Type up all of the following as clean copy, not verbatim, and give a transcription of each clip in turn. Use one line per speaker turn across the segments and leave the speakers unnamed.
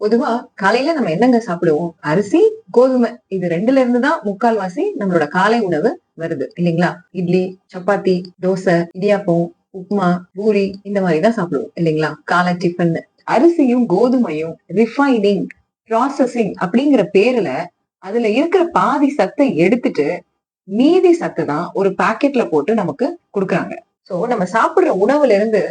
பொதுவா காலையில நம்ம என்னங்க சாப்பிடுவோம்? அரிசி, கோதுமை இது 2ல இருந்து தான் முக்கால்வாசி நம்மளோட காலை உணவு வருது இல்லைங்களா? இட்லி, சப்பாத்தி, தோசை, இடியாப்பம், உப்புமா, பூரி இந்த மாதிரி தான் சாப்பிடுவோம் இல்லைங்களா? காலை டிஃபன். அரிசியும் கோதுமையும் ரிஃபைனிங், ப்ராசஸிங் அப்படிங்கிற பேர்ல அதுல இருக்கிற பாதி சத்தை எடுத்துட்டு மீதி சத்து தான் ஒரு பாக்கெட்ல போட்டு நமக்கு குடுக்குறாங்க. சோ நம்ம சாப்பிடுற உணவுல இருந்து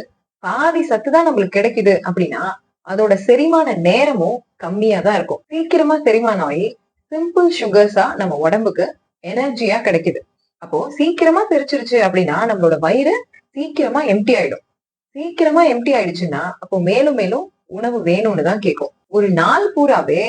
பாதி சத்து தான் நம்மளுக்கு கிடைக்குது அப்படின்னா அதோட செரிமான நேரமும் கம்மியா தான் இருக்கும். சீக்கிரமா செரிமானம் ஆகி சிம்பிள் சுகர்ஸா நம்ம உடம்புக்கு எனர்ஜியா கிடைக்குது. அப்போ சீக்கிரமா செரிச்சிருச்சு அப்படின்னா நம்மளோட வயிறு சீக்கிரமா எம்டி ஆயிடும். சீக்கிரமா எம்டி ஆயிடுச்சுன்னா அப்போ மேலும் மேலும் உணவு வேணும்னு தான் கேட்கும். ஒரு நாள் பூராவே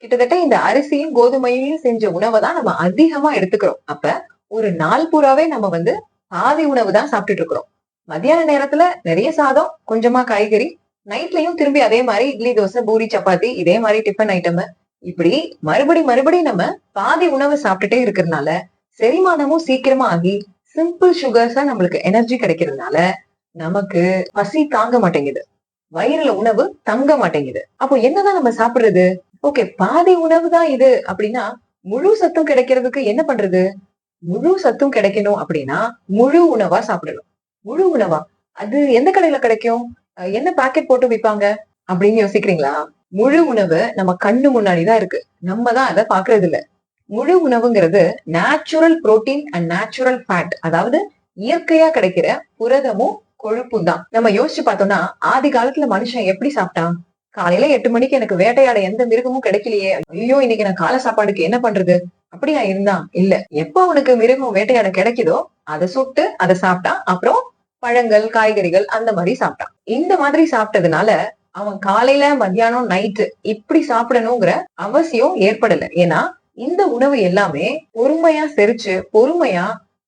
கிட்டத்தட்ட இந்த அரிசியும் கோதுமையும் செஞ்ச உணவை தான் நம்ம அதிகமா எடுத்துக்கிறோம். அப்ப ஒரு நாள் பூராவே நம்ம பாதி உணவு தான் சாப்பிட்டுட்டு இருக்கிறோம். மத்தியான நேரத்துல நிறைய சாதம், கொஞ்சமா காய்கறி, நைட்லயும் திரும்பி அதே மாதிரி இட்லி, தோசை, பூரி, சப்பாத்தி இதே மாதிரி டிஃபன் ஐட்டம் இப்படி மறுபடி நம்ம பாதி உணவு சாப்பிட்டுட்டே இருக்கிறதுனால செரிமானமும் சீக்கிரமா ஆகி சிம்பிள் சுகர்ஸா நம்மளுக்கு எனர்ஜி கிடைக்கிறதுனால நமக்கு பசி தாங்க மாட்டேங்குது. வயிறுல உணவு தங்க மாட்டேங்குது. அப்போ என்னதான் நம்ம சாப்பிடுறது? ஓகே, பாதி உணவு தான் இது அப்படின்னா முழு சத்தும் கிடைக்கிறதுக்கு என்ன பண்றது? முழு சத்தும் கிடைக்கணும் அப்படின்னா முழு உணவா சாப்பிடணும். முழு உணவா? அது எந்த கடையில கிடைக்கும்? என்ன பாக்கெட் போட்டு விப்பாங்க அப்படின்னு யோசிக்கிறீங்களா? முழு உணவு நம்ம கண்ணு முன்னாடிதான் இருக்கு. நம்ம தான் அதை பாக்குறது இல்ல. முழு உணவுங்கிறது natural protein and natural fat, அதாவது இயற்கையா கிடைக்கிற புரதமும் கொழுப்பும் தான். நம்ம யோசிச்சு பார்த்தோம்னா ஆதி காலத்துல மனுஷன் எப்படி சாப்பிட்டான்? காலையில 8 மணிக்கு எனக்கு வேட்டையாட எந்த மிருகமும் கிடைக்கலையே, ஐயோ இன்னைக்கு நான் காலை சாப்பாடுக்கு என்ன பண்றது அப்படியா இருந்தான்? இல்ல, எப்ப அவனுக்கு மிருகம் வேட்டையாட கிடைக்குதோ அதை சுட்டு அதை சாப்பிட்டான். அப்புறம் பழங்கள், காய்கறிகள் அந்த மாதிரி சாப்பிட்டான். இந்த மாதிரி சாப்பிட்டதுனால அவன் காலையில, மத்தியானம், நைட்டு இப்படி சாப்பிடணுங்கிற அவசியம் ஏற்படல. ஏன்னா இந்த உணவு எல்லாமே பொறுமையா செரிச்சு பொறுமையா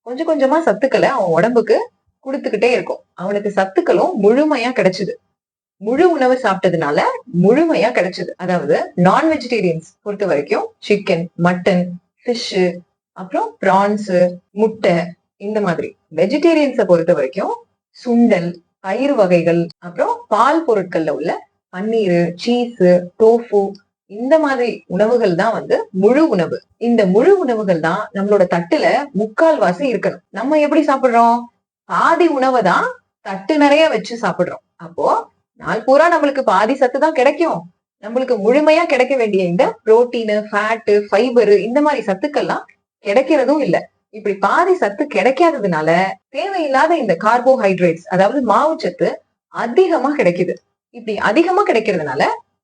கொஞ்சம் கொஞ்சமா சத்துக்களை அவன் உடம்புக்கு கொடுத்துக்கிட்டே இருக்கும். அவனுக்கு சத்துக்களும் முழுமையா கிடைச்சது. முழு உணவு சாப்பிட்டதுனால முழுமையா கிடைச்சது. அதாவது நான் வெஜிடேரியன்ஸ் பொறுத்த வரைக்கும் சிக்கன், மட்டன், ஃபிஷ், அப்புறம் பிரான்ஸ், முட்டை இந்த மாதிரி. வெஜிடேரியன்ஸை பொறுத்த வரைக்கும் சுண்டல், பயிறு வகைகள், அப்புறம் பால் பொருட்கள்ல உள்ள பன்னீர், சீஸ், டோஃபு இந்த மாதிரி உணவுகள் தான் முழு உணவு. இந்த முழு உணவுகள் தான் நம்மளோட தட்டுல முக்கால்வாசி இருக்கணும். நம்ம எப்படி சாப்பிடுறோம்? பாதி உணவை தான் தட்டு நிறைய வச்சு சாப்பிடுறோம். அப்போ நாள் பூரா நம்மளுக்கு பாதி சத்து தான் கிடைக்கும். நம்மளுக்கு முழுமையா கிடைக்க வேண்டிய இந்த புரோட்டீன், ஃபேட், ஃபைபர் இந்த மாதிரி சத்துக்கள்லாம் கிடைக்கிறதும் இல்ல. இப்படி பாதி சத்து கிடைக்காததுனால தேவையில்லாத இந்த கார்போஹைட்ரேட்ஸ், அதாவது மாவுச்சத்து அதிகமா கிடைக்குது. இப்படி அதிகமா கிடைக்கிறதுனால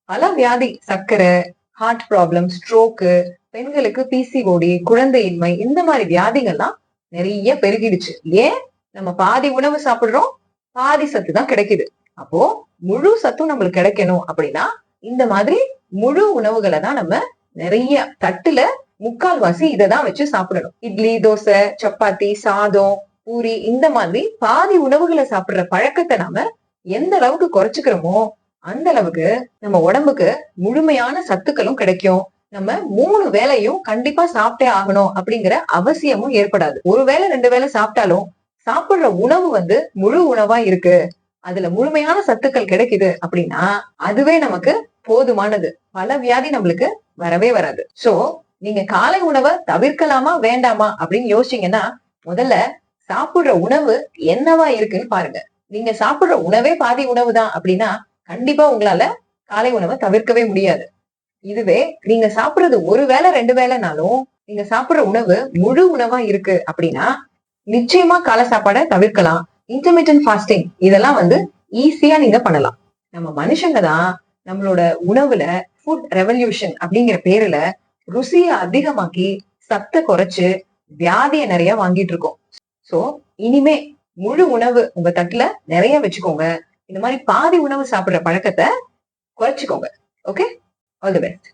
பல வியாதி, சர்க்கரை, ஹார்ட் ப்ராப்ளம், ஸ்ட்ரோக்கு, பெண்களுக்கு பிசிஓடி, குழந்தையின்மை இந்த மாதிரி வியாதிகள்லாம் நிறைய பெருகிடுச்சு. ஏன்? நம்ம பாதி உணவு சாப்பிடுறோம், பாதி சத்து தான் கிடைக்குது. அப்போ முழு சத்தும் நம்மளுக்கு கிடைக்கணும் அப்படின்னா இந்த மாதிரி முழு உணவுகளை தான் நம்ம நிறைய தட்டுல முக்கால்வாசி இததான் வச்சு சாப்பிடணும். இட்லி, தோசை, சப்பாத்தி, சாதம், பூரி இந்த மாதிரி பாதி உணவுகளை சாப்பிடுற பழக்கத்தை நாம எந்த அளவுக்கு குறைச்சுக்கிறோமோ அந்த அளவுக்கு நம்ம உடம்புக்கு முழுமையான சத்துக்களும் கிடைக்கும். நம்ம 3 வேளையும் கண்டிப்பா சாப்பிட்டே ஆகணும் அப்படிங்கிற அவசியமும் ஏற்படாது. ஒரு வேளை 2 வேளை சாப்பிட்டாலும் சாப்பிடுற உணவு முழு உணவா இருக்கு, அதுல முழுமையான சத்துக்கள் கிடைக்குது அப்படின்னா அதுவே நமக்கு போதுமானது. பல வியாதி நம்மளுக்கு வரவே வராது. சோ நீங்க காலை உணவை தவிர்க்கலாமா வேண்டாமா அப்படின்னு யோசிச்சீங்கன்னா முதல்ல சாப்பிடுற உணவு என்னவா இருக்குன்னு பாருங்க. நீங்க சாப்பிடுற உணவே பாதி உணவு தான் அப்படின்னா கண்டிப்பா உங்களால காலை உணவை தவிர்க்கவே முடியாது. இதுவே நீங்க சாப்பிடுறது ஒரு வேளை 2 வேளைனாலும் நீங்க சாப்பிடுற உணவு முழு உணவா இருக்கு அப்படின்னா நிச்சயமா காலை சாப்பாடை தவிர்க்கலாம். இன்டர்மிட்டன்ட் ஃபாஸ்டிங் இதெல்லாம் ஈஸியா நீங்க பண்ணலாம். நம்ம மனுஷங்க தான் நம்மளோட உணவுல ஃபுட் ரெவல்யூஷன் அப்படிங்கிற பேருல ருசியை அதிகமாக்கி சத்தை குறைச்சு வியாதிய நிறைய வாங்கிட்டு இருக்கோம். சோ இனிமே முழு உணவு உங்க தட்டுல நிறைய வச்சுக்கோங்க. இந்த மாதிரி பாதி உணவு சாப்பிடுற பழக்கத்தை குறைச்சுக்கோங்க. Okay, all the best.